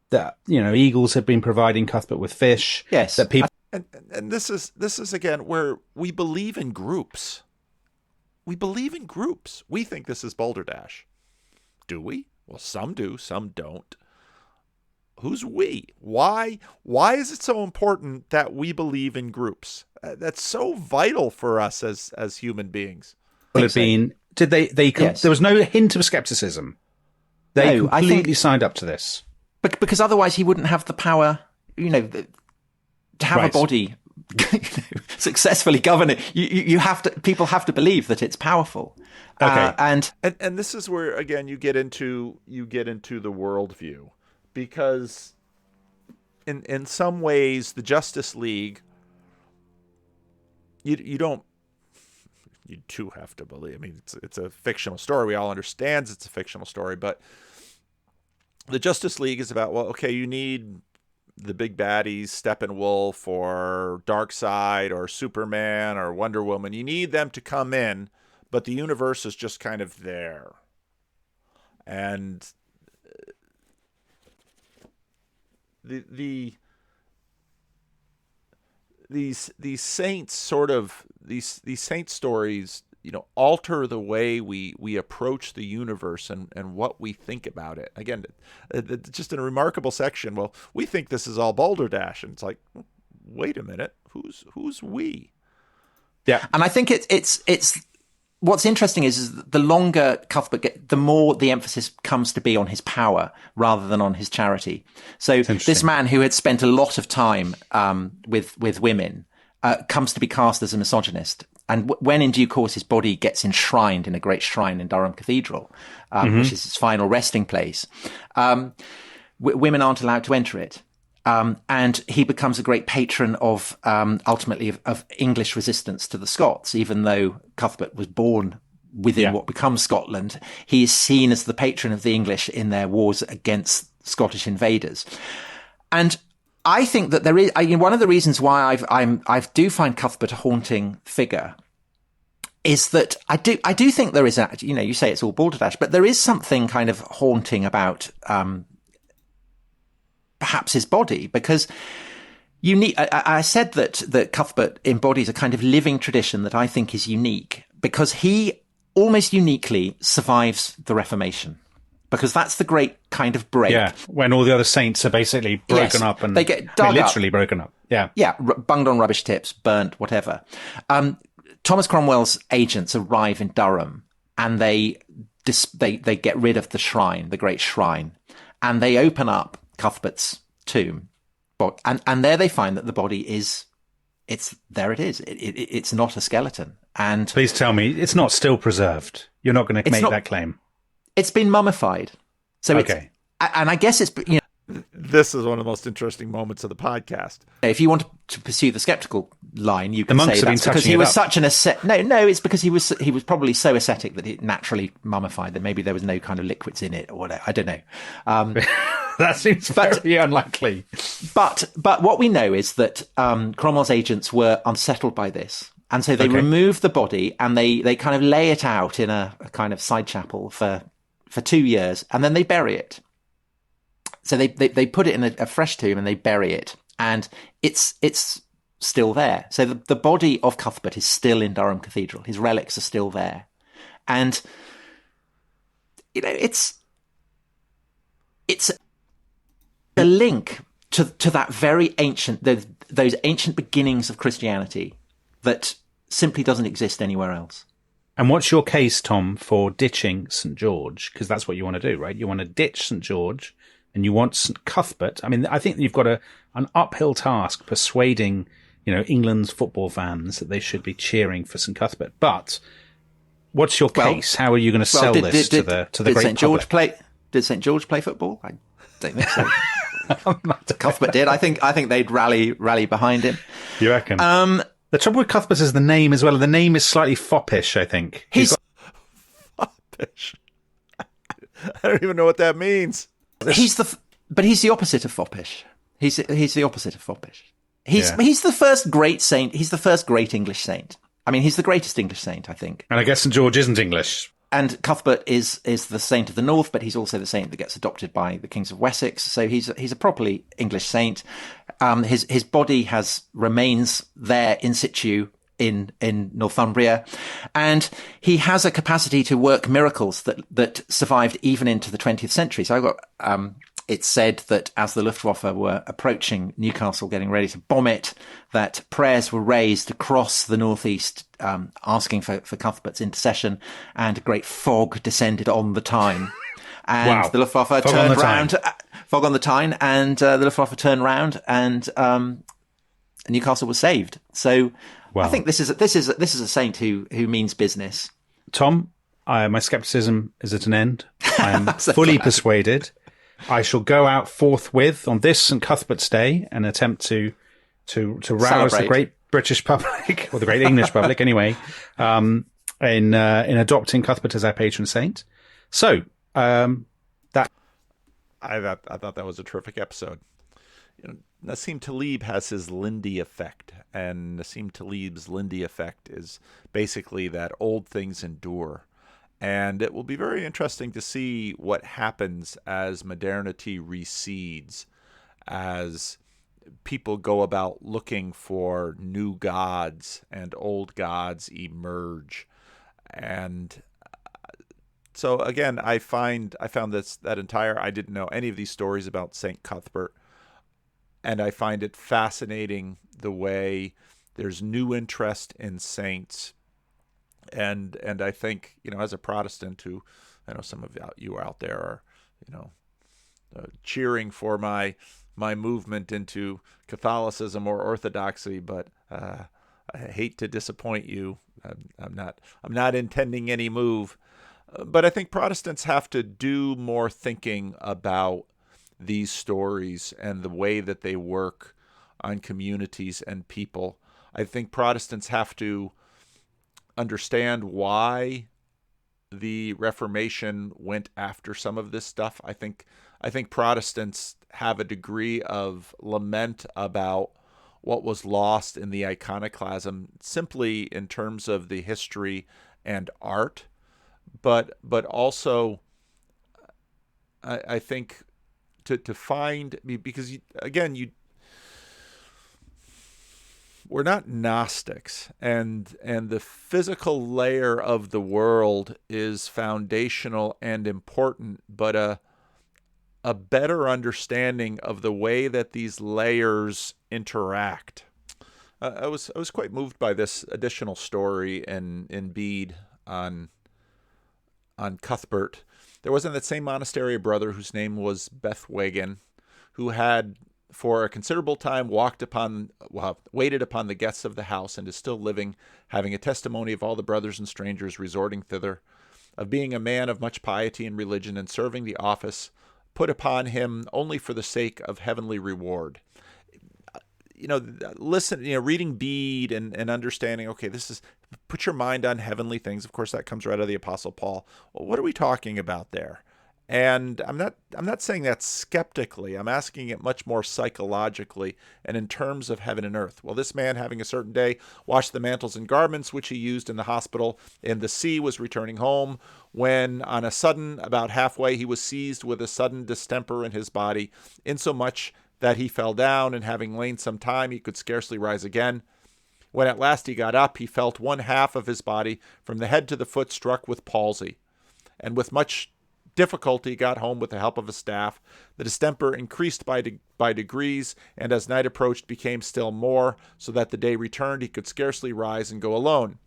that, eagles had been providing Cuthbert with fish? Yes. That people... And this is again where we believe in groups. We believe in groups. We think this is balderdash. Do we? Well, some do, some don't. Who's we? Why is it so important that we believe in groups? That's so vital for us as human beings. Well, did they yes. There was no hint of skepticism. They completely signed up to this. But because otherwise he wouldn't have the power, to have a body successfully govern it. People have to believe that it's powerful. Okay. And this is where again you get into the worldview, because in some ways the Justice League you do have to believe. I mean, it's a fictional story. We all understand it's a fictional story, but the Justice League is about, well, okay, you need the big baddies, Steppenwolf or Darkseid or Superman or Wonder Woman. You need them to come in, but the universe is just kind of there. And these saints these saint stories, alter the way we approach the universe and what we think about it. Again, just in a remarkable section. Well, we think this is all balderdash, and it's like, wait a minute, who's we? Yeah, and I think it's what's interesting is the longer Cuthbert gets, the more the emphasis comes to be on his power rather than on his charity. So this man who had spent a lot of time with women comes to be cast as a misogynist. And when in due course his body gets enshrined in a great shrine in Durham Cathedral, which is his final resting place, women aren't allowed to enter it. And he becomes a great patron of, ultimately, of English resistance to the Scots. Even though Cuthbert was born within what becomes Scotland, he is seen as the patron of the English in their wars against Scottish invaders. And I think that there is, one of the reasons why I do find Cuthbert a haunting figure is that I do think there is you say it's all balderdash, but there is something kind of haunting about, perhaps his body, because I said that Cuthbert embodies a kind of living tradition that I think is unique, because he almost uniquely survives the Reformation. Because that's the great kind of break. Yeah, when all the other saints are basically broken up and they get dug literally up. broken up. Yeah, bunged on rubbish tips, burnt, whatever. Thomas Cromwell's agents arrive in Durham, and they get rid of the shrine, the great shrine, and they open up Cuthbert's tomb, and there they find that the body is. It's not a skeleton. And please tell me it's not still preserved. You're not going to make that claim. It's been mummified. So okay. And I guess it's, this is one of the most interesting moments of the podcast. If you want to pursue the skeptical line, you can say that's because he was such an ascetic. No, it's because he was probably so ascetic that it naturally mummified, that maybe there was no kind of liquids in it or whatever. I don't know. That seems very unlikely. But what we know is that Cromwell's agents were unsettled by this. And so they remove the body and they kind of lay it out in a kind of side chapel for 2 years, and then they bury it. So they put it in a fresh tomb and they bury it, and it's still there. So the body of Cuthbert is still in Durham Cathedral. His relics are still there, and it's a link to that very ancient those ancient beginnings of Christianity that simply doesn't exist anywhere else. And what's your case, Tom, for ditching St. George? Because that's what you want to do, right? You want to ditch St. George and you want St. Cuthbert. I mean, I think you've got an uphill task persuading, England's football fans that they should be cheering for St. Cuthbert. But what's your case? How are you going to sell this to the great St. George public? Did St. George play football? I don't think so. Cuthbert did. I think they'd rally behind him. You reckon? The trouble with Cuthbert is the name as well. The name is slightly foppish, I think. Foppish. I don't even know what that means. He's the opposite of foppish. He's the opposite of foppish. He's the first great saint. He's the first great English saint. I mean, he's the greatest English saint, I think. And I guess St. George isn't English. And Cuthbert is the saint of the north, but he's also the saint that gets adopted by the kings of Wessex. So he's a properly English saint. His body remains there in situ in Northumbria, and he has a capacity to work miracles that survived even into the 20th century. So I got it's said that as the Luftwaffe were approaching Newcastle, getting ready to bomb it, that prayers were raised across the northeast, asking for Cuthbert's intercession, and a great fog descended on the Tyne. And the Luftwaffe turned round, fog on the Tyne, and the Luftwaffe turned round, and Newcastle was saved. So I think this is a saint who means business. Tom, my scepticism is at an end. I am fully persuaded. I shall go out forthwith on this St. Cuthbert's Day and attempt to rouse the great British public, or the great English public anyway, in adopting Cuthbert as our patron saint. So I thought that was a terrific episode. Nassim Taleb has his Lindy effect, and Nassim Taleb's Lindy effect is basically that old things endure. And it will be very interesting to see what happens as modernity recedes, as people go about looking for new gods and old gods emerge. And so again, I found I didn't know any of these stories about St. Cuthbert. And I find it fascinating the way there's new interest in saints. And I think, as a Protestant who, I know some of you out there are, cheering for my movement into Catholicism or Orthodoxy, but I hate to disappoint you. I'm not intending any move, but I think Protestants have to do more thinking about these stories and the way that they work on communities and people. I think Protestants have to understand why the Reformation went after some of this stuff. I think Protestants have a degree of lament about what was lost in the iconoclasm, simply in terms of the history and art, but also I think to find, because we're not Gnostics, and the physical layer of the world is foundational and important, but a better understanding of the way that these layers interact. I was quite moved by this additional story in Bede on Cuthbert. There was in that same monastery a brother whose name was Bethwagen, who had for a considerable time waited upon the guests of the house, and is still living, having a testimony of all the brothers and strangers resorting thither, of being a man of much piety and religion, and serving the office put upon him only for the sake of heavenly reward. Reading Bede and understanding, okay, put your mind on heavenly things. Of course, that comes right out of the Apostle Paul. Well, what are we talking about there? And I'm not saying that skeptically. I'm asking it much more psychologically and in terms of heaven and earth. Well, this man, having a certain day washed the mantles and garments which he used in the hospital in the sea, was returning home, when on a sudden, about halfway, he was seized with a sudden distemper in his body, insomuch that he fell down, and having lain some time, he could scarcely rise again. When at last he got up, he felt one half of his body, from the head to the foot, struck with palsy, and with much difficulty got home with the help of a staff. The distemper increased by degrees, and as night approached became still more, so that the day returned he could scarcely rise and go alone.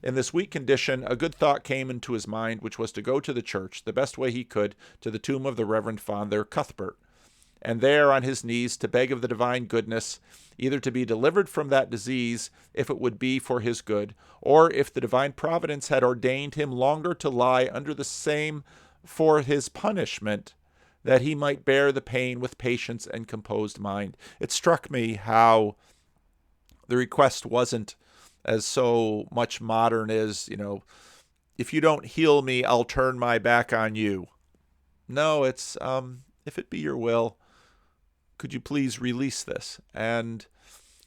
In this weak condition, a good thought came into his mind, which was to go to the church, the best way he could, to the tomb of the Reverend Father Cuthbert, and there on his knees to beg of the divine goodness, either to be delivered from that disease, if it would be for his good, or if the divine providence had ordained him longer to lie under the same for his punishment, that he might bear the pain with patience and composed mind. It struck me how the request wasn't as so much modern as, if you don't heal me, I'll turn my back on you. No, it's, if it be your will, could you please release this? And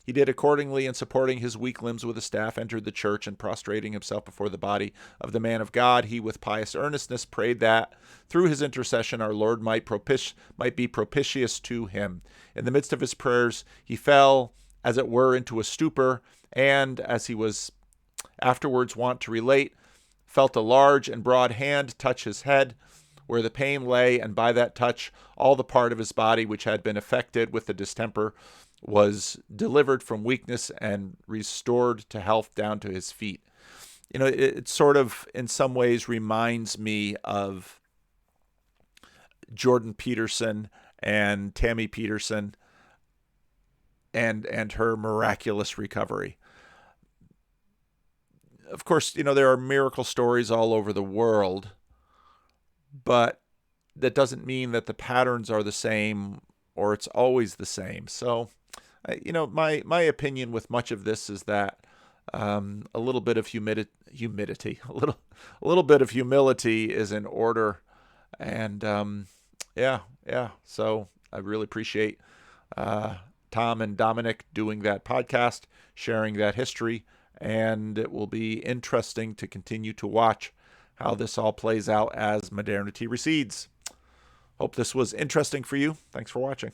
he did accordingly, and supporting his weak limbs with a staff, entered the church, and prostrating himself before the body of the man of God, he with pious earnestness prayed that, through his intercession, our Lord might be propitious to him. In the midst of his prayers, he fell, as it were, into a stupor, and, as he was afterwards wont to relate, felt a large and broad hand touch his head, where the pain lay, and by that touch all the part of his body which had been affected with the distemper was delivered from weakness and restored to health down to his feet. It sort of, in some ways, reminds me of Jordan Peterson and Tammy Peterson and her miraculous recovery. Of course, there are miracle stories all over the world, but that doesn't mean that the patterns are the same or it's always the same. So, my opinion with much of this is that a little bit of humidity, a little bit of humility is in order. And yeah. So I really appreciate Tom and Dominic doing that podcast, sharing that history, and it will be interesting to continue to watch how this all plays out as modernity recedes. Hope this was interesting for you. Thanks for watching.